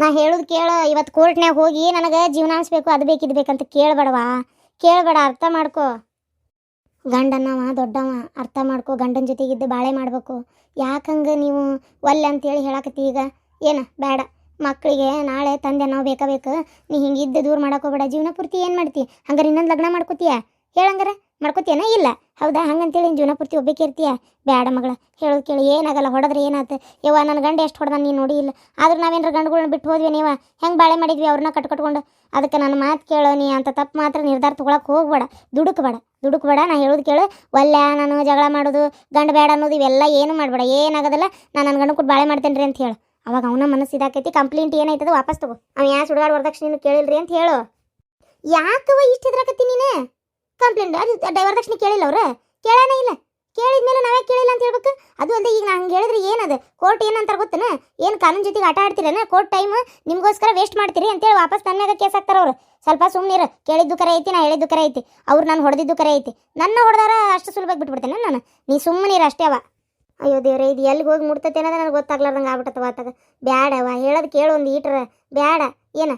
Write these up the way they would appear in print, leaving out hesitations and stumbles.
ನಾ ಹೇಳುದು ಕೇಳ. ಇವತ್ತು ಕೋರ್ಟ್ನ್ಯಾಗ ಹೋಗಿ ನನಗೆ ಜೀವನಾಂಶ ಬೇಕು, ಅದು ಬೇಕು ಇದು ಬೇಕಂತ ಕೇಳಬೇಡವಾ, ಕೇಳಬೇಡ. ಅರ್ಥ ಮಾಡ್ಕೋ. ಗಂಡನ್ನವ ದೊಡ್ಡವ, ಅರ್ಥ ಮಾಡ್ಕೋ. ಗಂಡನ ಜೊತೆಗಿದ್ದು ಬಾಳೆ ಮಾಡ್ಬೇಕು. ಯಾಕಂಗೆ ನೀವು ಒಲ್ಲೆ ಅಂತೇಳಿ ಹೇಳಕತ್ತಿ ಈಗ? ಏನು ಬೇಡ, ಮಕ್ಕಳಿಗೆ ನಾಳೆ ತಂದೆ ನಾವು ಬೇಕು. ನೀ ಹಿಂಗಿದ್ದು ದೂರ ಮಾಡೋಕೋಬೇಡ. ಜೀವನ ಪೂರ್ತಿ ಏನು ಮಾಡ್ತಿ? ಹಂಗಾರೆ ಇನ್ನೊಂದು ಲಗ್ನ ಮಾಡ್ಕೋತೀಯ? ಹೇಳಂಗಾರೆ ಮಾಡ್ಕೋತೀಯನ? ಇಲ್ಲ ಹೌದಾ? ಹಂಗಂತೇಳಿ ಜೀವನ ಪೂರ್ತಿ ಒಬ್ಬಕ್ಕೆ ಇರ್ತೀಯ? ಬೇಡ ಮಗಳ, ಹೇಳೋದು ಕೇಳಿ. ಏನಾಗಲ್ಲ, ಹೊಡೆದ್ರೆ ಏನಾಯ್ತು? ಯವ್ವ ನನ್ನ ಗಂಡ ಎಷ್ಟು ಹೊಡೆದ ನೀನು ನೋಡಿ ಇಲ್ಲ. ಆದ್ರೆ ನಾವೇನಾರ ಗಂಡುಗಳನ್ನ ಬಿಟ್ಟು ಹೋದ್ವಿ, ನೀವು ಹೆಂಗೆ ಬಾಳೆ ಮಾಡಿದ್ವಿ ಅವ್ರನ್ನ ಕಟ್ಕೊಂಡು. ಅದಕ್ಕೆ ನನ್ನ ಮಾತು ಕೇಳೋ. ನೀ ಅಂತ ತಪ್ಪು ಮಾತ್ರ ನಿರ್ಧಾರ ತೊಗೊಳಕ್ಕೆ ಹೋಗ್ಬೇಡ. ದುಡುಕ್ಬೇಡ. ನಾ ಹೇಳೋದು ಕೇಳು. ಒಲ್ಲೆ ನಾನು ಜಗಳ ಮಾಡೋದು, ಗಂಡ ಬೇಡ ಅನ್ನೋದು ಇವೆಲ್ಲ ಏನು ಮಾಡಬೇಡ. ಏನಾಗೋದಲ್ಲ, ನಾನು ನನ್ನ ಗಂಡು ಕೊಟ್ಟು ಬಾಳೆ ಮಾಡ್ತೇನೆ ರೀ ಅಂತ ಹೇಳು. ಅವಾಗ ಅವನ ಮನಸ್ಸು ಇದಾಕೈತಿ. ಕಂಪ್ಲೇಂಟ್ ಏನಾಯ್ತದ ವಾಪಸ್ ತಗೋ. ಅವ್ನು ಯಾ ಸುಡುಗಾಡು ವರದಕ್ಷಿಣೆ ಕೇಳಿಲ್ರಿ ಅಂತ ಹೇಳು. ಯಾಕವ ಇಷ್ಟು ಇದ್ರಾಕತ್ತಿ ನೀನು? ಕಂಪ್ಲೇಂಟ್ ಅದು ವರದಕ್ಷಿಣೆ ಕೇಳಿಲ್ಲ ಅವ್ರು? ಕೇಳೋಣ ಇಲ್ಲ. ಕೇಳಿದ್ಮೇಲೆ ನಾವೇ ಕೇಳಿಲ್ಲ ಅಂತ ಹೇಳ್ಬೇಕು. ಅದು ಅಲ್ಲದೆ ಈಗ ನಾನು ಹೇಳಿದ್ರೆ ಏನದು ಕೋರ್ಟ್ ಏನಂತಾರೆ ಗೊತ್ತನ? ಏನು ಕಾನೂನು ಜೊತೆಗೆ ಆಟ ಆಡ್ತೀರನ? ಕೋರ್ಟ್ ಟೈಮ್ ನಿಮಗೋಸ್ಕರ ವೇಸ್ಟ್ ಮಾಡ್ತೀರಿ ಅಂತೇಳಿ ವಾಪಸ್ ನನ್ನಾಗ ಕೇಸ್ ಹಾಕ್ತಾರೆ ಅವರು. ಸ್ವಲ್ಪ ಸುಮ್ಮನಿರು. ಕೇಳಿದ್ದು ಕರೆ ಐತಿ, ನಾ ಹೇಳಿದ್ದು ಕರೆ ಐತಿ. ಅವ್ರು ನಾನು ಹೊಡೆದಿದ್ದು ಕರೆ ಐತಿ. ನನ್ನ ಹೊಡೆದಾರ ಅಷ್ಟು ಸುಲಭವಾಗಿ ಬಿಟ್ಬಿಡ್ತೇನೆ ನಾನು? ನೀ ಸುಮ್ಮನಿರು ಅಷ್ಟೇ ಅವ. ಅಯ್ಯೋ ದೇವ್ರೆ, ಇದು ಎಲ್ಲಿಗೆ ಹೋಗಿ ಮುಡ್ತೈತೆ ಅನ್ನೋದು ನನಗೆ ಗೊತ್ತಾಗ್ಲಾರ್ದಂಗೆ ಆಗ್ಬಿಟ್ಟವ ಆತಾಗ. ಬ್ಯಾಡವ, ಹೇಳೋದು ಕೇಳು ಒಂದು ಈಟ್ರ. ಬ್ಯಾಡ ಏನ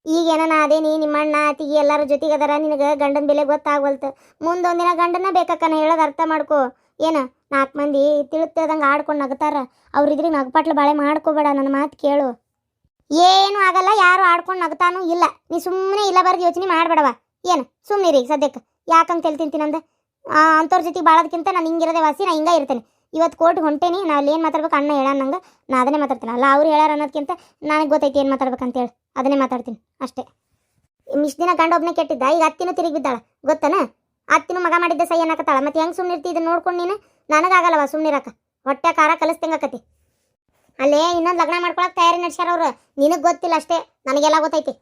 ಈಗೇನ ಅದೇನಿ ನಿಮ್ಮ ಅಣ್ಣ ಅತ್ತಿಗೆ ಎಲ್ಲರೂ ಜೊತೆಗೆ ಅದಾರ. ನಿನಗೆ ಗಂಡನ ಬೆಲೆ ಗೊತ್ತಾಗ್ವಲ್ತು. ಮುಂದೊಂದಿನ ಗಂಡನ ಬೇಕಕ್ಕನ. ಹೇಳೋದು ಅರ್ಥ ಮಾಡ್ಕೋ. ಏನ 4 ಮಂದಿ ತಿಳಿದಂಗೆ ಆಡ್ಕೊಂಡು ನಗ್ತಾರ. ಅವ್ರಿದ್ರಿಗೆ ನಗ್ಪಾಟ್ಲು ಬಾಳೆ ಮಾಡ್ಕೋಬೇಡ. ನನ್ನ ಮಾತು ಕೇಳು. ಏನೂ ಆಗಲ್ಲ, ಯಾರು ಆಡ್ಕೊಂಡು ನಗ್ತಾನೂ ಇಲ್ಲ. ನೀ ಸುಮ್ಮನೆ ಇಲ್ಲ ಬರ್ದು ಯೋಚನೆ ಮಾಡಬೇಡವ. ಏನು ಸುಮ್ಮನೆ ರೀ ಸದ್ಯಕ್ಕೆ. ಯಾಕಂತ ಹೇಳ್ತೀನಿ ನಂದು ಅಂಥವ್ರ ಜೊತೆಗೆ ಬಾಳೋದಕ್ಕಿಂತ ನಾನು ಹಿಂಗಿರೋದೇ ವಾಸಿ. ನಾ ಹಿಂಗೆ ಇರ್ತೇನೆ. ಇವತ್ತು ಕೋರ್ಟ್ಗೆ ಹೊಂಟೇನಿ. ನಾ ಅಲ್ಲಿ ಏನು ಮಾತಾಡ್ಬೇಕು ಅಣ್ಣ ಹೇಳ ನಂಗೆ, ನಾ ಅದನ್ನೇ ಮಾತಾಡ್ತೀನಿ. ಅಲ್ಲ ಅವ್ರು ಹೇಳ್ಯಾರ ಅನ್ನೋದಕ್ಕಿಂತ ನನಗೆ ಗೊತ್ತೈತಿ ಏನು ಮಾತಾಡ್ಬೇಕಂತೇಳಿ, ಅದನ್ನೇ ಮಾತಾಡ್ತೀನಿ ಅಷ್ಟೇ. ಇಷ್ಟು ದಿನ ಗಂಡ ಒಬ್ಬನೇ ಕೆಟ್ಟಿದ್ದ, ಈಗ ಅತ್ತಿನೂ ತಿರುಗಿ ಬಿದ್ದಾಳ ಗೊತ್ತನ? ಅತ್ತಿನೂ ಮಗ ಮಾಡಿದ್ದ ಸೈ ಅನ್ನಕತ್ತಾಳ. ಮತ್ತೆ ಹೆಂಗೆ ಸುಮ್ಮನೆ ಇರ್ತಿ? ಇದನ್ನು ನೋಡ್ಕೊಂಡು ನೀನು? ನನಗಾಗಲ್ಲವ ಸುಮ್ಮನಿರಕ್ಕ. ಹೊಟ್ಟೆ ಖಾರ ಕಲಿಸ್ತಂಗಕತಿ. ಅಲ್ಲೇ ಇನ್ನೊಂದು ಲಗ್ನ ಮಾಡ್ಕೊಳಕ್ಕೆ ತಯಾರಿ ನಡೆಸ್ಯಾರ ಅವ್ರು. ನಿನಗೆ ಗೊತ್ತಿಲ್ಲ ಅಷ್ಟೇ, ನನಗೆಲ್ಲ ಗೊತ್ತೈತಿ.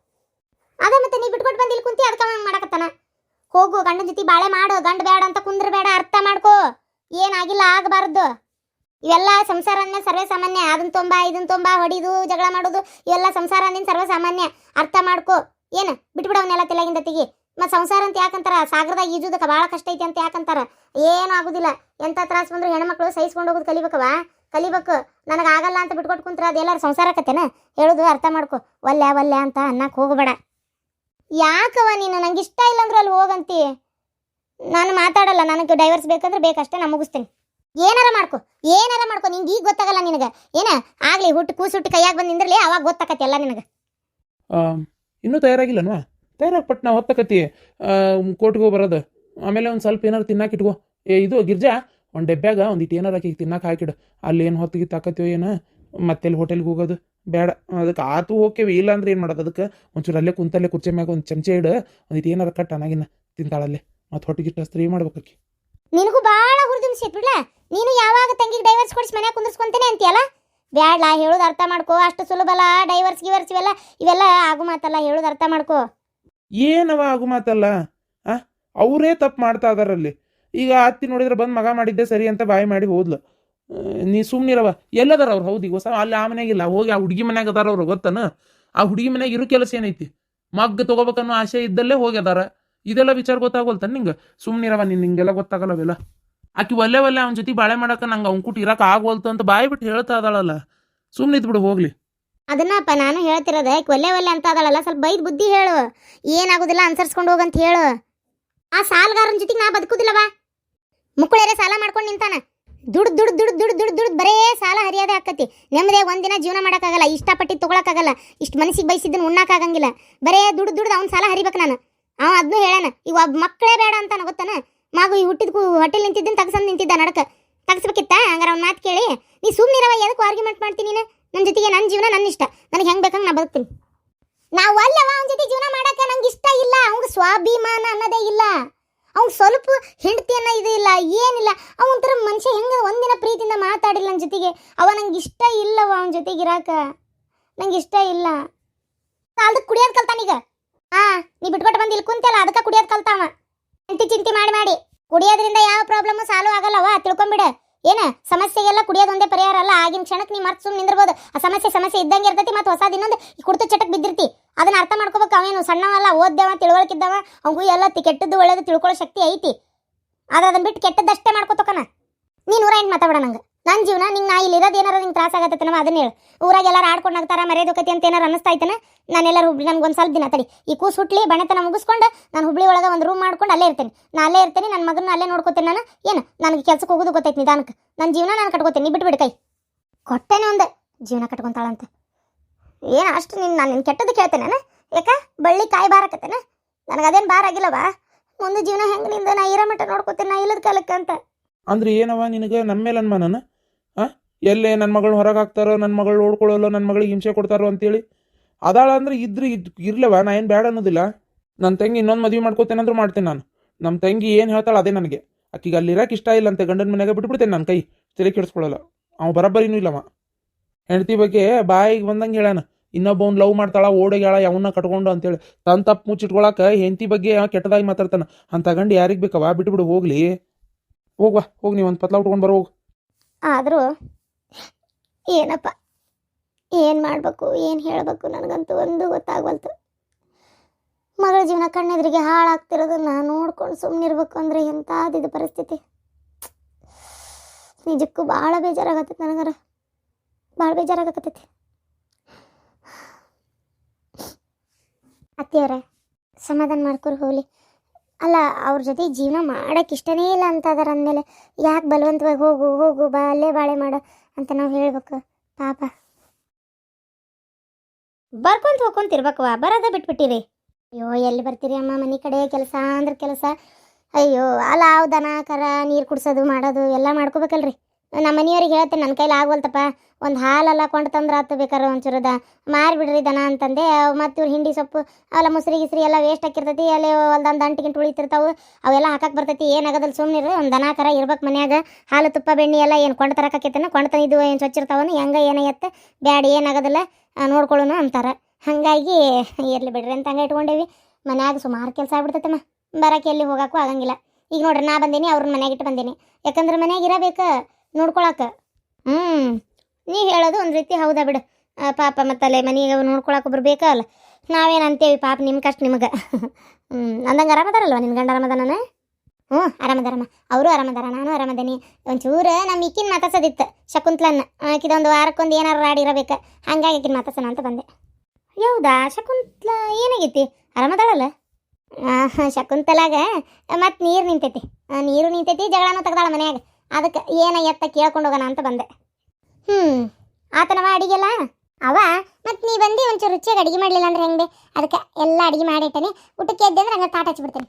ಅದೇ ಮತ್ತೆ ನೀ ಬಿಟ್ಕೊಟ್ಟು ಬಂದು ಇಲ್ಲಿ ಕುಂತಿ ಅದಕ್ಕೆ ಹಂಗೆ ಮಾಡಕತ್ತಾನ. ಹೋಗು ಗಂಡನ ಜೊತೆ ಬಾಳೆ ಮಾಡು. ಗಂಡ ಬೇಡ ಅಂತ ಕುಂದ್ರಬೇಡ. ಅರ್ಥ ಮಾಡ್ಕೋ. ಏನಾಗಿಲ್ಲ ಆಗಬಾರ್ದು. ಇವೆಲ್ಲ ಸಂಸಾರ ಅಂದ್ರೆ ಸರ್ವೇ ಸಾಮಾನ್ಯ. ಅದನ್ನ ತೊಂಬ ಇದನ್ನ ತೊಂಬ ಹೊಡಿದು ಜಗಳ ಮಾಡೋದು ಇವೆಲ್ಲ ಸಂಸಾರ ಅಂದಿನ ಸರ್ವೇ ಸಾಮಾನ್ಯ. ಅರ್ಥ ಮಾಡ್ಕೋ. ಏನು ಬಿಟ್ಬಿಡವನ್ನೆಲ್ಲ ತೆಲಗಿಂದ ತೆಗಿ. ಮತ್ತು ಸಂಸಾರ ಅಂತ ಯಾಕಂತಾರ? ಸಾಗರದಾಗ ಈಜುದಕ್ಕೆ ಭಾಳ ಕಷ್ಟ ಐತಿ ಅಂತ ಯಾಕಂತಾರ? ಏನೂ ಆಗೋದಿಲ್ಲ. ಎಂಥ ತ್ರಾಸ ಬಂದರೂ ಹೆಣ್ಮಕ್ಳು ಸಹಿಸ್ಕೊಂಡು ಹೋಗೋದು ಕಲಿಬೇಕು. ನನಗಾಗಲ್ಲ ಅಂತ ಬಿಟ್ಕೊಟ್ಟು ಕುಂತ್ರ ಅದೆಲ್ಲರೂ ಸಂಸಾರಕತ್ತೇನ? ಹೇಳೋದು ಅರ್ಥ ಮಾಡ್ಕೋ. ಒಲ್ಲೆ ಅಂತ ಅನ್ನಕ್ಕೆ ಹೋಗಬೇಡ. ಯಾಕವ ನೀನು? ನಂಗೆ ಇಷ್ಟ ಇಲ್ಲ ಅಂದ್ರೆ ಅಲ್ಲಿ ಹೋಗಂತಿ. ನಾನು ಮಾತಾಡಲ್ಲ. ನನಗೆ ಡೈವರ್ಸ್ ಬೇಕಂದ್ರೆ ಬೇಕಷ್ಟೇ, ನಾನು ಮುಗಿಸ್ತೀನಿ. ಏನಾರ ಮಾಡ್ಕೊ. ನಿಂಗೆ ಈಗ ಗೊತ್ತಾಗಲ್ಲ ನಿನಗೆ. ಏನ ಆಗಲಿ ಕೂಸುಟ್ಟಿ ಕೈಯಾಗ ಬಂದು ನಿಂದ್ರಲಿ, ಅವಾಗ ಗೊತ್ತಾಕತಿ ಎಲ್ಲ ನಿನಗೆ. ಇನ್ನೂ ತಯಾರಾಗಿಲ್ಲನವಾ? ತಯಾರಾಗ್ಪಟ್ಟು ನಾವು ಹೊತ್ತಕತಿ ಕೋರ್ಟ್ಗೆ ಹೋಗಿ ಬರೋದು. ಆಮೇಲೆ ಒಂದು ಸ್ವಲ್ಪ ಏನಾರು ತಿನ್ನಕ್ಕೆ ಇಟ್ಕೋ. ಇದು ಗಿರ್ಜಾ ಒಂದು ಡೆಬ್ಬ್ಯಾಗ ಒಂದಿಟ್ಟು ಏನಾರು ಹಾಕಿ ತಿನ್ನಕ್ಕೆ ಹಾಕಿಡು. ಅಲ್ಲಿ ಏನು ಹೊತ್ತಿಗೆ ತಾಕತ್ತೀವೋ ಏನೋ ಮತ್ತೆ ಹೋಟೆಲ್ಗೆ ಹೋಗೋದು ಬೇಡ. ಅದಕ್ಕೆ ಆತು ಹೋಗ್ತೇವೆ. ಇಲ್ಲ ಅಂದ್ರೆ ಏನು ಮಾಡೋದು? ಅದಕ್ಕೆ ಒಂಚೂರು ಅಲ್ಲೇ ಕುಂತಲ್ಲೇ ಕುರ್ಚಿ ಮ್ಯಾಗ ಒಂದು ಚಮಚೆ ಇಡು. ಒಂದಿಟ್ಟು ಏನಾರು ಕಟ್ ಅನ್ನಾಗಿನ ತಿಂತಾಳಲ್ಲೇ. ಮತ್ತು ಹೊಟ್ಟಿಗಿಟ್ಟು ಸ್ತ್ರೀ ಮಾಡ್ಬೇಕಿ. ನಿನಗೂ ಭಾಳ ಹುರಿದುಂಬಿಸಿ ಬಿಡ್ಲ. ನೀನು ಯಾವಾಗ ತಂಗಿಗೆ ಡೈವರ್ಸ್ ಕೊಡಿಸಿ ಮನ್ಯಾಗ ಕುಂದಿರ್ಸ್ಕೊಂತೇನೆ ಅಂತೀಯಲ್ಲ? ಬ್ಯಾಡ್ಲ, ಹೇಳೋದು ಅರ್ಥ ಮಾಡ್ಕೋ. ಅಷ್ಟು ಸುಲಭಲ್ಲ ಡೈವರ್ಸ್ ಇವೆಲ್ಲ ಆಗು ಮಾತಲ್ಲ. ಹೇಳೋದು ಅರ್ಥ ಮಾಡ್ಕೋ. ಏನವ ಆಗು ಮಾತಲ್ಲ? ಅವರೇ ತಪ್ಪು ಮಾಡ್ತಾ ಇದಾರಲ್ಲಿ. ಈಗ ಅತ್ತಿ ನೋಡಿದ್ರೆ ಬಂದು ಮಗ ಮಾಡಿದ್ದೆ ಸರಿ ಅಂತ ಬಾಯಿ ಮಾಡಿ ಹೋದ್ಲು. ನೀ ಸುಮ್ಮನಿರವ. ಎಲ್ಲದಾರ ಅವ್ರು? ಹೌದು, ಈಗ ಹೊಸ ಅಲ್ಲಿ ಆ ಮನೆಯಾಗಿಲ್ಲ, ಹೋಗಿ ಆ ಹುಡುಗಿ ಮನ್ಯಾಗ ಅದಾರ ಅವ್ರು ಗೊತ್ತನ? ಆ ಹುಡುಗಿ ಮನ್ಯಾಗ ಇರೋ ಕೆಲಸ ಏನೈತಿ? ಮಗ್ಗ ತೊಗೋಬೇಕನ್ನೋ ಆಸೆ ಇದ್ದಲ್ಲೇ ಹೋಗ್ಯದಾರ. ಇದೆಲ್ಲ ವಿಚಾರ ಗೊತ್ತಾಗೋಲ್ತಾನೆ ನಿಂಗೆ? ಸುಮ್ಮನಿರವ. ನಿಂಗೆಲ್ಲ ಗೊತ್ತಾಗಲ್ಲವೆಲ್ಲ. ಆಕಿ ಒಲ್ಲೆ ಅವನ ಜೊತೆ ಬಾಳೆ ಮಾಡಕ್ಕೆ ನಂಗೆ ಅವ್ನ ಕೂಟ ಇರಕ್ಕೆ ಆಗೋಲ್ತು ಅಂತ ಬಾಯಿ ಬಿಟ್ಟು ಹೇಳ್ತಾ ಇದ್ದಾಳಲ್ಲ. ಸುಮ್ಮನೆ ಇದ್ಬಿಡು ಹೋಗ್ಲಿ. ಅದನ್ನಪ್ಪ ನಾನು ಹೇಳ್ತಿರೋದೆ. ಒಲ್ಲೆ ಅಂತ ಅದಳಲ್ಲ, ಸ್ವಲ್ಪ ಬೈದ್ ಬುದ್ಧಿ ಹೇಳು. ಏನಾಗೋದಿಲ್ಲ, ಅನ್ಸರ್ಸ್ಕೊಂಡು ಹೋಗಂತ ಹೇಳು. ಆ ಸಾಲಗಾರನ ಜೊತೆಗೆ ನಾ ಬದುಕುದಿಲ್ಲವಾ? ಮುಕ್ಕಳೇರೆ ಸಾಲ ಮಾಡ್ಕೊಂಡು ನಿಂತಾನ. ದುಡ್ಡು ಬರೇ ಸಾಲ ಹರಿಯೋದೇ ಆಕತಿ. ನೆಮ್ಮದಿ ಒಂದಿನ ಜೀವನ ಮಾಡೋಕ್ಕಾಗಲ್ಲ. ಇಷ್ಟಪಟ್ಟು ತೊಗೊಳಕ್ಕಾಗಲ್ಲ. ಇಷ್ಟು ಮನಸ್ಸಿಗೆ ಬಯಸಿದ್ದನ್ನು ಉಣ್ಣಕ್ಕಾಗಂಗಿಲ್ಲ. ಬರೇ ದುಡ್ಡು ಅವ್ನ ಸಾಲ ಹರಿಬೇಕು ನಾನು. ಅವ ಅದನ್ನೂ ಹೇಳಾನ. ಈಗ ಒಬ್ಬ ಮಕ್ಕಳೇ ಬೇಡ ಅಂತಾನ ಗೊತ್ತಾನ? ಮಗು ಈ ಹುಟ್ಟಿದ್ಕು ಹೊಟ್ಟೆಲಿ ನಿಂತಿದ್ದನ್ನು ತಗಸಂದು ನಿಂತಿದ್ದ ನಡಕ. ತಗಸ್ಬೇಕಿತ್ತ? ಹಂಗಾರ ಅವ್ನ ಮಾತು ಕೇಳಿ. ನೀ ಸುಮ್ಮನಿರವ. ಎದಕ್ಕೆ ಆರ್ಗ್ಯುಮೆಂಟ್ ಮಾಡ್ತೀನಿ ನೀನು? ನನ್ನ ಜೊತೆಗೆ ನನ್ನ ಜೀವನ ನನ್ನ ಇಷ್ಟ. ನನಗೆ ಹೆಂಗೆ ಬೇಕಂಗೆ ನಾ ಬದುಕ್ತೀನಿ. ನಾವು ಅಲ್ಲವ ಅವನ ಜೊತೆ ಜೀವನ ಮಾಡೋಕೆ ನಂಗೆ ಇಷ್ಟ ಇಲ್ಲ. ಅವ್ನಿಗೆ ಸ್ವಾಭಿಮಾನ ಅನ್ನೋದೇ ಇಲ್ಲ. ಅವ್ನು ಸ್ವಲ್ಪ ಹೆಂಡತಿ ಅನ್ನೋ ಇದು ಇಲ್ಲ, ಏನಿಲ್ಲ. ಅವನಂತರ ಮನುಷ್ಯ ಹೆಂಗೆ ಒಂದಿನ ಪ್ರೀತಿಯಿಂದ ಮಾತಾಡಿಲ್ಲ ನನ್ನ ಜೊತೆಗೆ. ನಂಗೆ ಇಷ್ಟ ಇಲ್ಲವ ಅವನ ಜೊತೆಗೆ ಇರಾಕ. ನಂಗೆ ಇಷ್ಟ ಇಲ್ಲ. ಅದಕ್ಕೆ ಕುಡಿಯೋದು ಕಲ್ತಾನೀಗ. ನೀ ಬಿಟ್ಕೊಟ್ಟು ಬಂದು ಇಲ್ಲಿ ಕುಂತಲ್ಲ, ಅದಕ್ಕೆ ಕುಡಿಯೋದು ಕಲ್ತಾವ. ಚಿಂತೆ ಮಾಡಿ ಕುಡಿಯೋದ್ರಿಂದ ಯಾವ ಪ್ರಾಬ್ಲಮ್ಮು ಸಾಲ್ವ್ ಆಗಲ್ಲವ. ತಿಳ್ಕೊಂಬಿಡ. ಏನ ಸಮಸ್ಯೆಗೆಲ್ಲ ಕುಡಿಯೋದು ಒಂದೇ ಪರಿಹಾರ ಅಲ್ಲ. ಆಗಿನ ಕ್ಷಣಕ್ಕೆ ನೀ ಮರ್ತು ಸುಮ್ಮನೆ ನಿಂದಿರ್ಬೋದು. ಆ ಸಮಸ್ಯೆ ಇದ್ದಂಗೆ ಇರ್ತೈತಿ. ಮತ್ತು ಹೊಸ ಇನ್ನೊಂದು ಈ ಕುಡ್ತ ಚಟಕ್ಕೆ ಬಿದ್ದಿರ್ತಿ. ಅದನ್ನ ಅರ್ಥ ಮಾಡ್ಕೋಬೇಕು. ಅವೇನು ಸಣ್ಣವಲ್ಲ, ಓದ್ದವ, ತಿಳುವಳಿಕಿದ್ದವ. ಅವನಿಗೂ ಎಲ್ಲ ಕೆಟ್ಟದ್ದು ಒಳ್ಳೇದು ತಿಳ್ಕೊಳ್ಳೋ ಶಕ್ತಿ ಐತಿ. ಆದ್ರೆ ಅದನ್ನ ಬಿಟ್ಟು ಕೆಟ್ಟದ್ದಷ್ಟೇ ಮಾಡ್ಕೋತಕನ. ನೀ 108 ಮಾತಾಡೋಣ. ನಂಗೆ ನನ್ನ ಜೀವನ ನಿಂಗೆ ನಾ ಇಲ್ಲಿ ಇರೋದು ಏನಾರ ನಿಂಗೆ ತ್ರಾಸ ಆಗತ್ತೆ ನಮ್ಮ ಅದನ್ನ ಹೇಳು. ಊರಾಗ ಎಲ್ಲಾರು ಆಡ್ಕೊಂಡು ನಗ್ತಾರ ಮರ್ಯಾದೋಕತಿ ಅಂತ ಏನಾರು ಅನ್ನಿಸ್ತಾ ಐತನ? ನಾನೆಲ್ಲರೂ ಹುಬ್ಳಿ ನನಗೆ ಒಂದು ಸ್ವಲ್ಪ ದಿನ ತಡಿ ಈ ಕೂಸು ಹುಟ್ಲಿ ಬಣತನ ಮುಗಿಸ್ಕೊಂಡು ನಾನು ಹುಬ್ಳಿ ಒಳಗೆ ಒಂದು ರೂಮ್ ಮಾಡ್ಕೊಂಡು ಅಲ್ಲೇ ಇರ್ತೇನೆ. ನಾನು ಅಲ್ಲೇ ಇರ್ತೀನಿ, ನನ್ನ ಮಗನ ಅಲ್ಲೇ ನೋಡ್ಕೋತೇನೆ. ನಾನು ಏನು ನನಗೆ ಕೆಲ್ಸಕ್ಕೆ ಹೋಗೋದು ಗೊತ್ತೈತಿ ನಿಧಾನಕ್ಕೆ. ನನ್ನ ಜೀವನ ನಾನು ಕಟ್ಕೋತೇನೆ, ನೀ ಬಿಟ್ಬಿಡು ಕೈ. ಕೊಟ್ಟೇನೆ ಒಂದು ಜೀವನ ಕಟ್ಕೊಂತಾಳಂತ. ಏನು ಅಷ್ಟು ನಾನು ನಿನ್ನ ಕೆಟ್ಟದ್ದು ಕೇಳ್ತೇನೆ? ಯಾಕ ಬಳ್ಳಿ ಕಾಯಿ ಬಾರಕತ್ತೇನ? ನನಗದೇನು ಬಾರ ಆಗಿಲ್ಲವಾ? ಮುಂದೆ ಜೀವನ ಹೆಂಗೆ ನಿಂದ ನಾ ಇರೋ ಮಟ್ಟ ನೋಡ್ಕೋತೇನೆ, ನಾ ಇಲ್ಲದ ಕಾಲಕ್ಕೆ ಅಂತ. ಅಂದ್ರೆ ಏನವ ನಿನಗೆ ನಮ್ಮ ಮೇಲೆ ಅನ್ಮಾನನ? ಎಲ್ಲೇ ನನ್ನ ಮಗಳನ್ನ ಹೊರಗೆ ಹಾಕ್ತಾರೋ, ನನ್ನ ಮಗಳು ನೋಡ್ಕೊಳ್ಳೋಲ್ಲ, ನನ್ನ ಮಗಳಿಗೆ ಹಿಂಸೆ ಕೊಡ್ತಾರೋ ಅಂತೇಳಿ ಅದಾಳ ಅಂದ್ರೆ ಇರ್ಲವ. ನಾ ಏನು ಬೇಡ ಅನ್ನೋದಿಲ್ಲ. ನನ್ನ ತಂಗಿ ಇನ್ನೊಂದು ಮದುವೆ ಮಾಡ್ಕೋತೇನಂದ್ರೂ ಮಾಡ್ತೇನೆ ನಾನು. ನಮ್ಮ ತಂಗಿ ಏನು ಹೇಳ್ತಾಳೆ ಅದೇ ನನಗೆ. ಆಕಿಗೆ ಅಲ್ಲಿ ಇರಕ್ಕೆ ಇಷ್ಟ ಇಲ್ಲ ಅಂತ ಗಂಡನ ಮನೆಯಾಗ ಬಿಟ್ಬಿಡ್ತೇನೆ. ನನ್ನ ಕೈ ತಲೆ ಕೆಡಿಸ್ಕೊಳ್ಳಲ್ಲ. ಅವ ಬರಬ್ಬರಿನೂ ಇಲ್ಲವ. ಹೆಂಡತಿ ಬಗ್ಗೆ ಬಾಯಿಗೆ ಬಂದಂಗೆ ಹೇಳಾನ. ಇನ್ನೊಬ್ಬವ್ನು ಲವ್ ಮಾಡ್ತಾಳ, ಓಡೋಗ್ಯಾಳ ಯಾವನ್ನ ಕಟ್ಕೊಂಡು ಅಂತೇಳಿ ತನ್ನ ತಪ್ಪು ಮುಚ್ಚಿಟ್ಕೊಳಕ್ಕೆ ಹೆಂಡತಿ ಬಗ್ಗೆ ಕೆಟ್ಟದಾಗಿ ಮಾತಾಡ್ತಾನ. ಅಂತ ಗಂಡು ಯಾರಿಗೆ ಬೇಕವ? ಬಿಟ್ಬಿಡು ಹೋಗ್ಲಿ. ಹೋಗ್ವಾ, ಹೋಗಿ ನೀವು ಒಂದು ಪತ್ಲ ಉಟ್ಕೊಂಡು ಬರೋ ಹೋಗು. ಆದರೂ ಏನಪ್ಪ, ಏನು ಮಾಡಬೇಕು, ಏನು ಹೇಳಬೇಕು ನನಗಂತೂ ಒಂದು ಗೊತ್ತಾಗವಲ್ತು. ಮಗಳ ಜೀವನ ಕಣ್ಣೆದ್ರಿಗೆ ಹಾಳಾಗ್ತಿರೋದನ್ನ ನೋಡ್ಕೊಂಡು ಸುಮ್ಮನಿರ್ಬೇಕು ಅಂದರೆ ಎಂಥದಿದು ಪರಿಸ್ಥಿತಿ. ನಿಜಕ್ಕೂ ಭಾಳ ಬೇಜಾರಾಗತ್ತೈತಿ ನನಗರ, ಭಾಳ ಬೇಜಾರಾಗತ್ತೈತಿ. ಅತ್ತಿಯವರೇ ಸಮಾಧಾನ ಮಾಡ್ಕೊರಿ ಹೋಗ್ಲಿ. ಅಲ್ಲ, ಅವ್ರ ಜೊತೆ ಜೀವನ ಮಾಡೋಕ್ಕೆ ಇಷ್ಟನೇ ಇಲ್ಲ ಅಂತ ಅದಾರ ಅಂದಮೇಲೆ ಯಾಕೆ ಬಲವಂತವಾಗಿ ಹೋಗು ಹೋಗು ಬಾ ಅಲ್ಲೇ ಬಾಳೆ ಮಾಡು ಅಂತ ನಾವು ಹೇಳ್ಬೇಕು? ಪಾಪ ಬರ್ಕೊಂತ ಹೋಗ್ಕೊಂತಿರ್ಬೇಕವ, ಬರೋದ ಬಿಟ್ಬಿಟ್ಟಿರಿ. ಅಯ್ಯೋ ಎಲ್ಲಿ ಬರ್ತೀರಿ ಅಮ್ಮ, ಮನೆ ಕಡೆ ಕೆಲಸ ಅಂದ್ರೆ ಕೆಲಸ. ಅಯ್ಯೋ ಅಲ್ಲ, ಅವು ದನ ಕರ ನೀರು ಕುಡ್ಸೋದು ಮಾಡೋದು ಎಲ್ಲ ಮಾಡ್ಕೋಬೇಕಲ್ರಿ. ನಮ್ಮ ಮನೆಯವ್ರಿಗೆ ಹೇಳ್ತೇನೆ, ನನ್ನ ಕೈಲಿ ಆಗವಲ್ತಪ್ಪ, ಒಂದು ಹಾಲೆಲ್ಲ ಕೊಂಡು ತಂದ್ರೆ ಆತು, ಬೇಕಾದ್ರೆ ಒಂಚೂರದ ಮಾರಿಬಿಡ್ರಿ ದನ ಅಂತಂದೆ. ಮತ್ತು ಇವ್ರು ಹಿಂಡಿ ಸೊಪ್ಪು ಅವೆಲ್ಲ ಮೊಸರಿ ಗಿಸ್ರಿ ಎಲ್ಲ ವೇಸ್ಟ್ ಹಾಕಿರ್ತೈತಿ, ಅಲ್ಲಿ ಒಂದು ಅಂಟು ಗಿಂಟು ಉಳಿತಿರ್ತಾವೆ, ಅವೆಲ್ಲ ಹಾಕಕ್ಕೆ ಬರ್ತೈತಿ. ಏನಾಗೋದಲ್ಲಿ ಸುಮ್ಮನಿರು, ಒಂದು ದನ ಕರ ಇರ್ಬೇಕು ಮನ್ಯಾಗ. ಹಾಲು ತುಪ್ಪ ಬೆಣ್ಣೆ ಎಲ್ಲ ಏನು ಕೊಂಡು ತರಕಾಕೈತೇನ, ಕೊಂಡು ತಂದಿದ್ದು ಏನು ಸ್ವಚ್ಛ ಇರ್ತಾವನು, ಹೆಂಗೆ ಏನಾಗತ್ತೆ ಬ್ಯಾಡಿ ಏನಾಗೋದಿಲ್ಲ ನೋಡ್ಕೊಳ್ಳೋನು ಅಂತಾರೆ. ಹಾಗಾಗಿ ಇರಲಿ ಬಿಡ್ರಿ ಅಂತ ಹಂಗೆ ಇಟ್ಕೊಂಡೇವಿ. ಮನ್ಯಾಗ ಸುಮಾರು ಕೆಲಸ ಆಗ್ಬಿಡ್ತೈತಮ್ಮ, ಬರೋಕೆ ಎಲ್ಲಿ ಹೋಗೋಕ್ಕೂ ಆಗಂಗಿಲ್ಲ. ಈಗ ನೋಡ್ರಿ ನಾ ಬಂದೀನಿ, ಅವ್ರನ್ನ ಮನ್ಯಾಗ ಇಟ್ಟು ಬಂದೀನಿ. ಯಾಕಂದ್ರೆ ಮನ್ಯಾಗ ಇರಬೇಕು ನೋಡ್ಕೊಳಕ್ಕೆ. ನೀವು ಹೇಳೋದು ಒಂದು ರೀತಿ ಹೌದಾ ಬಿಡು ಪಾಪ. ಮತ್ತಲ್ಲೇ ಮನೆಗೆ ನೋಡ್ಕೊಳಕ್ಕೆ ಒಬ್ರು ಬೇಕಲ್ಲ. ನಾವೇನು ಅಂತೇವಿ ಪಾಪ, ನಿಮ್ಮ ಕಷ್ಟ ನಿಮಗೆ. ಅಂದಂಗೆ ಆರಾಮದಾರಲ್ವ ನಿನ್ನ ಗಂಡ? ಆರಾಮದಾನ? ಹ್ಞೂ ಆರಾಮದಾರಮ್ಮ, ಅವರು ಆರಾಮದಾರ, ನಾನು ಆರಾಮದೇನಿ. ಒಂಚೂರು ನಮ್ಮ ಈಕಿನ ಮಾತಾಡ್ಸೋದಿತ್ತು ಶಕುಂತ್ಲನ್ನ. ಆಕಿದೊಂದು ವಾರಕ್ಕೊಂದು ಏನಾರು ರಾಡಿರಬೇಕು, ಹಂಗಾಗಿ ಆಕಿನ ಮಾತಾಡ್ಸೋಣ ಅಂತ ಬಂದೆ. ಹೌದಾ ಶಕುಂತ್ಲ ಏನಾಗೈತಿ? ಆರಾಮದಾಳಲ್ಲ? ಶಕುಂತಲಾಗ ಮತ್ತು ನೀರು ನಿಂತೈತಿ, ನೀರು ನಿಂತೈತಿ, ಜಗಳನೂ ತೆಗ್ದಾಳ ಮನ್ಯಾಗ. ಅದಕ್ಕೆ ಏನ ಎತ್ತ ಕೇಳ್ಕೊಂಡು ಹೋಗೋಣ ಅಂತ ಬಂದೆ. ಆತನವ ಅಡಿಗೆಲ್ಲ ಅವ. ಮತ್ತು ನೀ ಬಂದು ಒಂಚೂರು ರುಚಿಯಾಗಿ ಅಡುಗೆ ಮಾಡಲಿಲ್ಲ ಅಂದ್ರೆ ಹೆಂಗೆ? ಅದಕ್ಕೆ ಎಲ್ಲ ಅಡುಗೆ ಮಾಡಿಟ್ಟೇನೆ. ಊಟಕ್ಕೆ ಎದ್ದೆ ಅಂದ್ರೆ ಹಂಗೆ ತಾಟ ಹಚ್ಚಿಬಿಡ್ತೇನೆ.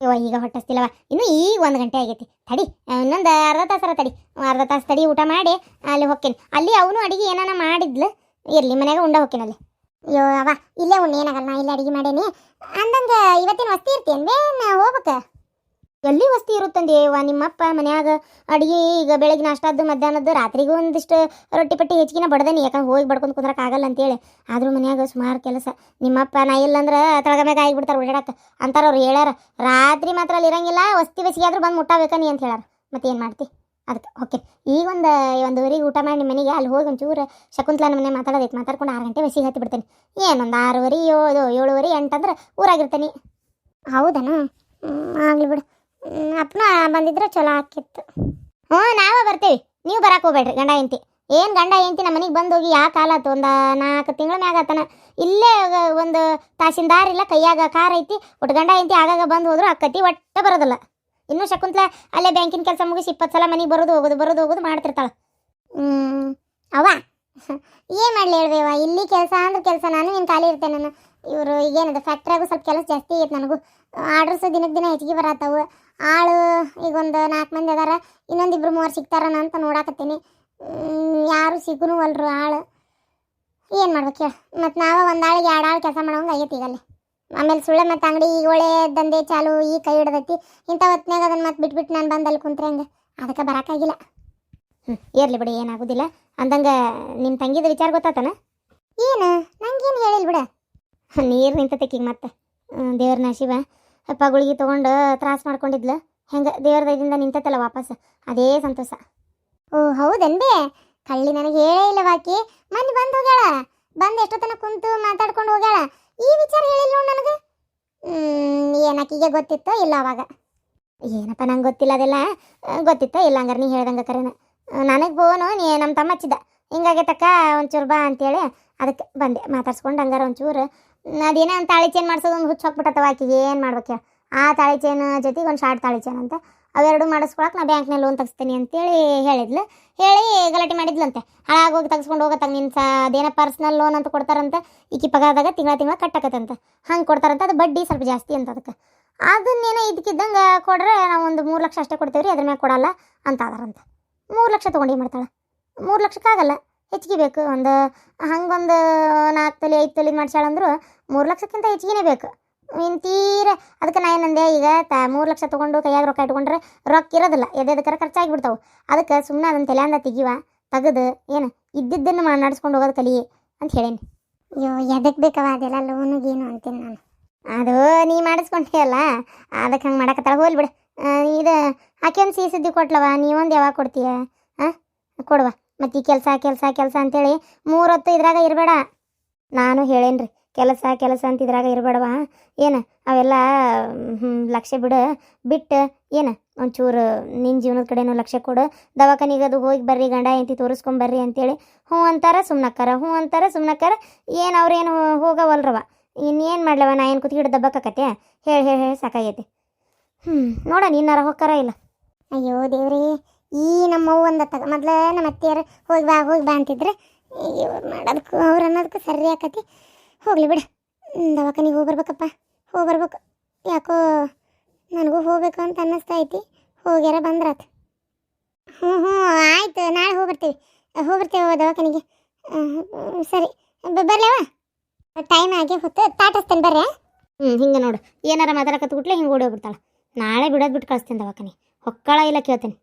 ಇವ ಈಗ ಹೊಟ್ಟಸ್ತಿಲ್ಲವ, ಇನ್ನೂ ಈಗ 1 ಗಂಟೆ ಆಗೈತಿ. ತಡಿ ಇನ್ನೊಂದು ಅರ್ಧ ತಾಸರ ತಡಿ, ಅರ್ಧ ತಾಸು ತಡಿ, ಊಟ ಮಾಡಿ ಅಲ್ಲಿ ಹೋಗ್ತೇನೆ. ಅಲ್ಲಿ ಅವನು ಅಡುಗೆ ಏನಾನ ಮಾಡಿದ್ಲು, ಇರಲಿ ಮನ್ಯಾಗ ಉಂಡ ಹೋಗ್ತೇನೆ ಅಲ್ಲಿ. ಅಯ್ಯೋ ಅವ ಇಲ್ಲೇ ಉಣ್ಣು, ಏನಾಗಲ್ಲ, ನಾ ಇಲ್ಲೇ ಅಡುಗೆ ಮಾಡೇನಿ. ಅಂದಂಗೆ ಇವತ್ತಿನ ವಸ್ತಿ ಇರ್ತೀಯನ್ವೇ? ನಾ ಹೋಗ್ಬೇಕು. ಎಲ್ಲಿ ವಸ್ತಿ ಇರುತ್ತಂದೇವ ನಿಮ್ಮಪ್ಪ ಮನ್ಯಾಗ ಅಡುಗೆ. ಈಗ ಬೆಳಗ್ಗೆ ನಾಷ್ಟಾದ್ದು, ಮಧ್ಯಾಹ್ನದ್ದು, ರಾತ್ರಿಗೂ ಒಂದಿಷ್ಟು ರೊಟ್ಟಿ ಪಟ್ಟಿ ಹೆಚ್ಚಿನ ಬಡ್ದೇನಿ, ಯಾಕಂದ್ರೆ ಹೋಗಿ ಬಡ್ಕೊಂಡು ಕುಂದ್ರಕ್ಕೆ ಆಗಲ್ಲ ಅಂತೇಳಿ. ಆದರೂ ಮನ್ಯಾಗ ಸುಮಾರು ಕೆಲಸ. ನಿಮ್ಮಪ್ಪ ನಾ ಇಲ್ಲಂದ್ರೆ ತಳಗಮ್ಯಾಗ ಆಗಿಬಿಡ್ತಾರೆ ಓಡಾಡಕ್ಕೆ ಅಂತಾರವ್ರು ಹೇಳ್ಯಾರ. ರಾತ್ರಿ ಮಾತ್ರ ಅಲ್ಲಿ ಇರಂಗಿಲ್ಲ, ವಸ್ತಿ ಬೇಸಿಗೆ ಆದ್ರೂ ಬಂದು ಮುಟ್ಟಾಬೇಕ ನೀ ಅಂತ ಹೇಳ್ಯಾರ. ಮತ್ತೇನು ಮಾಡ್ತಿ? ಅದಕ್ಕೆ ಓಕೆ. ಈಗ ಒಂದುವರೆಗೆ ಊಟ ಮಾಡಿ ನಿಮ್ಮ ಮನೆಗೆ ಅಲ್ಲಿ ಹೋಗಿ ಒಂಚೂರು ಶಕುಂತ್ಲನ ಮನೆ ಮಾತಾಡೋದೈತೆ. ಮಾತಾಡ್ಕೊಂಡು 6 ಗಂಟೆ ಬಸ್ಸಿಗೆ ಹತ್ತಿ ಬಿಡ್ತೇನೆ. ಏನೊಂದು 6:30, 7:30, 8 ಅಂದ್ರೆ ಊರಾಗಿರ್ತೇನೆ. ಹೌದನಾ? ಆಗಲಿ ಬಿಡು. ಅಪ್ಪನ ಬಂದಿದ್ರೆ ಚಲೋ ಆಕಿತ್ತು. ನಾವೇ ಬರ್ತೇವೆ, ನೀವು ಬರಕ್ಕೆ ಹೋಗ್ಬೇಡ್ರಿ. ಗಂಡ ಹೆಂಡ್ತಿ ಏನು ಗಂಡ ಹೆಂಡ್ತಿ ನಮ್ಮ ಮನೆಗೆ ಬಂದು ಹೋಗಿ ಯಾವ ಕಾಲ ಆತು? ಒಂದು 4 ತಿಂಗಳ ಮ್ಯಾಗ ಆತನ. ಇಲ್ಲೇ ಒಂದು ತಾಸಿಂದಾರ್ ಇಲ್ಲ, ಕೈಯಾಗ ಕಾರ್ ಐತಿ. ಒಟ್ಟು ಗಂಡ ಹೆಂಡ್ತಿ ಆಗಾಗ ಬಂದು ಹೋದ್ರು ಅಕ್ಕತಿ, ಒಟ್ಟೆ ಬರೋದಿಲ್ಲ. ಇನ್ನೂ ಶಕುಂತ್ಲ ಅಲ್ಲೇ ಬ್ಯಾಂಕಿನ ಕೆಲಸ ಮುಗಿಸಿ 20 ಸಲ ಮನೆಗೆ ಬರೋದು ಹೋಗೋದು ಮಾಡ್ತಿರ್ತಾಳೆ. ಅವ ಏನು ಮಾಡಲಿ ಹೇಳ್ಬೇವ, ಇಲ್ಲಿ ಕೆಲಸ ಅಂದ್ರೆ ಕೆಲಸ. ನಾನು ಏನು ಖಾಲಿ ಇರ್ತೇನೆ. ನಾನು ಇವರು ಈಗೇನದ ಫ್ಯಾಕ್ಟ್ರಿಯಾಗೂ ಸ್ವಲ್ಪ ಕೆಲಸ ಜಾಸ್ತಿ ಐತೆ ನನಗೂ. ಆರ್ಡರ್ಸ್ ದಿನಕ್ಕೆ ದಿನ ಹೆಚ್ಚಿಗೆ ಬರತ್ತವು. ಆಳು ಈಗ ಒಂದು 4 ಮಂದಿ ಅದಾರ, ಇನ್ನೊಂದು 2-3 ಸಿಗ್ತಾರನ ಅಂತ ನೋಡಾಕತ್ತೀನಿ. ಯಾರು ಸಿಗುನು ಅಲ್ರು ಆಳು. ಏನು ಮಾಡ್ಬೇಕು ಹೇಳಿ? ಮತ್ತು ನಾವು ಒಂದು ಆಳಿಗೆ 2 ಆಳು ಕೆಲಸ ಮಾಡೋಂಗೆ ಆಗೈತಿ ಈಗಲ್ಲಿ. ಆಮೇಲೆ ಸುಳ್ಳೆ ಮತ್ತು ಅಂಗಡಿ ಈಗ ಒಳ್ಳೆ ದಂಧೆ ಚಾಲು ಈ ಕೈ ಹಿಡ್ದೈತಿ. ಇಂಥ ಹೊತ್ನಾಗ ಅದನ್ನು ಮತ್ತೆ ಬಿಟ್ಬಿಟ್ಟು ನಾನು ಬಂದಲ್ಲಿ ಕುಂತ್ರೆ ಹಂಗೆ, ಅದಕ್ಕೆ ಬರೋಕ್ಕಾಗಿಲ್ಲ. ಇರಲಿ ಬಿಡಿ, ಏನಾಗೋದಿಲ್ಲ. ಅಂದಂಗೆ ನಿಮ್ಮ ತಂಗಿದ ವಿಚಾರ ಗೊತ್ತಾತನ? ಏನು ನಂಗೇನು ಹೇಳಿಲ್ಲ ಬಿಡ. ನೀರು ನಿಂತೈಕಿಗೆ ಮತ್ತೆ ದೇವ್ರನ್ನ ಶಿವ ಅಪ್ಪ ಗುಳಿಗೆ ತೊಗೊಂಡು ತ್ರಾಸ ಮಾಡ್ಕೊಂಡಿದ್ಲು. ಹೆಂಗೆ ದೇವ್ರ ದಯದಿಂದ ನಿಂತೈತಲ್ಲ ವಾಪಸ್, ಅದೇ ಸಂತೋಷ. ಓ ಹೌದೇನ್ಬೇ? ಕಳ್ಳಿ ನನಗೆ ಹೇಳೇ ಇಲ್ಲ ಬಾಕಿ. ಮೊನ್ನೆ ಬಂದು ಹೋಗ್ಯಾಳ, ಬಂದು ಎಷ್ಟೊತ್ತನ ಕುಂತು ಮಾತಾಡ್ಕೊಂಡು ಹೋಗ್ಯಾಳ. ಈ ವಿಚಾರ ಹೇಳಿಲ್ಲ ನೋಡಿ ನನಗೆ. ಏನಕ್ಕಿಗೆ ಗೊತ್ತಿತ್ತೋ ಇಲ್ಲ ಅವಾಗ? ಏನಪ್ಪ ನಂಗೆ ಗೊತ್ತಿಲ್ಲ, ಅದೆಲ್ಲ ಗೊತ್ತಿತ್ತೋ ಇಲ್ಲ. ಹಂಗಾರೆ ನೀ ಹೇಳ್ದಂಗೆ ಕರೆನ ನನಗೆ ಫೋನು ನೀ ನಮ್ಮ ತಮ್ಮ ಹಚ್ಚಿದ್ದ ಹಿಂಗಾಗೈತಕ್ಕ ಒಂಚೂರು ಬಾ ಅಂತೇಳಿ ಅದಕ್ಕೆ ಬಂದೆ ಮಾತಾಡ್ಸ್ಕೊಂಡು ಹಂಗಾರ ಒಂಚೂರು ಅದೇನೋ ಒಂದು ತಾಳಿ ಚೇನ್ ಮಾಡ್ಸೋದು ಒಂದು ಹುಚ್ಚು ಹೋಗ್ಬಿಟ್ಟತ್ತವ ಆಕಿಗೆ ಏನು ಮಾಡ್ಬೇಕು ಹೇಳು ಆ ತಾಳಿ ಚೇನ್ ಜೊತೆಗೆ ಒಂದು ಶಾರ್ಟ್ ತಾಳಿ ಚೇನ್ ಅಂತ ಅವೆರಡು ಮಾಡಿಸ್ಕೊಳಕ್ಕೆ ನಾ ಬ್ಯಾಂಕ್ನಲ್ಲಿ ಲೋನ್ ತೆಗಿಸ್ತೀನಿ ಅಂತೇಳಿ ಹೇಳಿದ್ಲು ಹೇಳಿ ಗಲಾಟೆ ಮಾಡಿದ್ಲಂತೆ ಹಾಳಾಗೋಗಿ ತೆಗೆಸ್ಕೊಂಡು ಹೋಗತ್ತಾಗ ನಿನ್ನ ಅದೇನೋ ಪರ್ಸ್ನಲ್ ಲೋನ್ ಅಂತ ಕೊಡ್ತಾರಂತ ಈಕಿ ಪಗಾರದಾಗ ತಿಂಗಳ ಕಟ್ಟಕತ್ತಂತ ಹಂಗೆ ಕೊಡ್ತಾರಂತ ಅದು ಬಡ್ಡಿ ಸ್ವಲ್ಪ ಜಾಸ್ತಿ ಅಂತ ಅದಕ್ಕೆ ಅದನ್ನೇನೋ ಇದಕ್ಕಿದ್ದಂಗೆ ಕೊಡ್ರೆ ನಾವು ಒಂದು 3 ಲಕ್ಷ ಅಷ್ಟೇ ಕೊಡ್ತೇವೆ ರೀ ಅದ್ರ ಮೇಲೆ ಕೊಡಲ್ಲ ಅಂತ ಅದಾರಂತ 3 ಲಕ್ಷ ತೊಗೊಂಡು ಏನು ಮಾಡ್ತಾಳೆ 3 ಲಕ್ಷಕ್ಕಾಗಲ್ಲ ಹೆಚ್ಚಿಗೆ ಬೇಕು ಒಂದು ಹಂಗೊಂದು 4 ತೊಲೆ 5 ತೊಲೆ ಮಾಡ್ಸಾಳಂದ್ರು 3 ಲಕ್ಷಕ್ಕಿಂತ ಹೆಚ್ಚಿಗೆ ಬೇಕು ಇನ್ನು ತೀರ ಅದಕ್ಕೆ ನಾ ಏನಂದೆ ಈಗ 3 ಲಕ್ಷ ತೊಗೊಂಡು ಕೈಯಾಗ ರೊಕ್ಕ ಇಟ್ಕೊಂಡ್ರೆ ರೊಕ್ಕ ಇರೋದಿಲ್ಲ ಎದೆದಕ್ಕರ ಖರ್ಚಾಗಿಬಿಡ್ತಾವೆ ಅದಕ್ಕೆ ಸುಮ್ಮನೆ ಅದನ್ನ ತಲೆಯಿಂದ ತೆಗಿವ ಏನು ಇದ್ದಿದ್ದನ್ನು ನಡೆಸ್ಕೊಂಡು ಹೋಗೋದು ಕಲಿ ಅಂತ ಹೇಳೇನಿ ಅಯ್ಯೋ ಎದಕ್ಕೆ ಬೇಕವ ಅದೆಲ್ಲ ಲೋನಿಗೇನು ಅಂತೀನಿ ನಾನು ಅದು ನೀ ಮಾಡಿಸ್ಕೊಂಡೆ ಅಲ್ಲ ಅದಕ್ಕೆ ಹಂಗೆ ಮಾಡಕತ್ತಾಳ ಹೋಗ್ಲಿ ಬಿಡು ಇದು ಆಕೆ ಒಂದು ಸಿಹಿ ಸುದ್ದಿ ಕೊಟ್ಲವ ನೀವೊಂದು ಯಾವಾಗ ಕೊಡ್ತೀಯ ಹಾಂ ಕೊಡುವ ಮತ್ತು ಈ ಕೆಲಸ ಅಂತೇಳಿ 3 ಹೊತ್ತು ಇದ್ರಾಗ ಇರಬೇಡ ನಾನು ಹೇಳೇನ್ರಿ ಕೆಲಸ ಅಂತ ಇದ್ರಾಗ ಇರಬೇಡವ ಏನು ಅವೆಲ್ಲ ಲಕ್ಷ್ಯ ಬಿಟ್ಟು ಏನು ಒಂಚೂರು ನಿನ್ನ ಜೀವನದ ಕಡೆನೂ ಲಕ್ಷ್ಯ ಕೊಡು ದವಾಖಾನಿಗೆ ಅದು ಹೋಗಿ ಬರ್ರಿ ಗಂಡ ಹೆಂಡತಿ ತೋರಿಸ್ಕೊಂಬರ್ರಿ ಅಂತೇಳಿ ಹ್ಞೂ ಅಂತಾರೆ ಸುಮ್ನಕ್ಕಾರ ಏನು ಅವ್ರೇನು ಹೋಗವಲ್ರವ ಇನ್ನೇನು ಮಾಡ್ಲವ ನಾ ಏನು ಕುತ್ಗಿಡ ದಬ್ಬಕ್ಕತ್ತೆ ಹೇಳಿ ಸಾಕಾಗೈತಿ ನೋಡ ನೀನಾರ ಹೋಗ್ತಾರ ಇಲ್ಲ ಅಯ್ಯೋ ದೇವ್ರಿ ಈ ನಮ್ಮವ್ವ ಒಂದತ್ತಾಗ ಮೊದ್ಲು ನಮ್ಮ ಅತ್ತೆಯರು ಹೋಗಿ ಬಾ ಅಂತಿದ್ರೆ ಇವ್ರು ಮಾಡೋದಕ್ಕೂ ಅವ್ರು ಅನ್ನೋದಕ್ಕೂ ಸರಿ ಆಕತಿ ಹೋಗ್ಲಿ ಬಿಡು ದವಾಖಾನಿಗೆ ಹೋಗಿ ಬರ್ಬೇಕು ಯಾಕೋ ನನಗೂ ಹೋಗ್ಬೇಕು ಅಂತ ಅನ್ನಿಸ್ತಾ ಐತಿ ಹೋಗ್ಯಾರ ಬಂದ್ರಾತು ಹ್ಞೂ ಆಯ್ತು ನಾಳೆ ಹೋಗ್ಬರ್ತೇವೆ ದವಾಖಾನಿಗೆ ಸರಿ ಬರ್ಲೇವ ಟೈಮ್ ಆಗಿ ಹೊತ್ತು ತಾಟಸ್ತೇನೆ ಬರ್ರೆ ಹಿಂಗೆ ನೋಡು ಏನಾರ ಮಾತಾಡಕತ್ಬಿಟ್ಲೆ ಹಿಂಗೆ ಓಡಿ ಹೋಗ್ಬಿಡ್ತಾಳೆ ನಾಳೆ ಬಿಡೋದು ಬಿಟ್ಟು ಕಳಿಸ್ತೇನೆ ದವಾಖಾನೆ ಹೊಕ್ಕಳ ಇಲ್ಲ ಕೇಳ್ತೇನೆ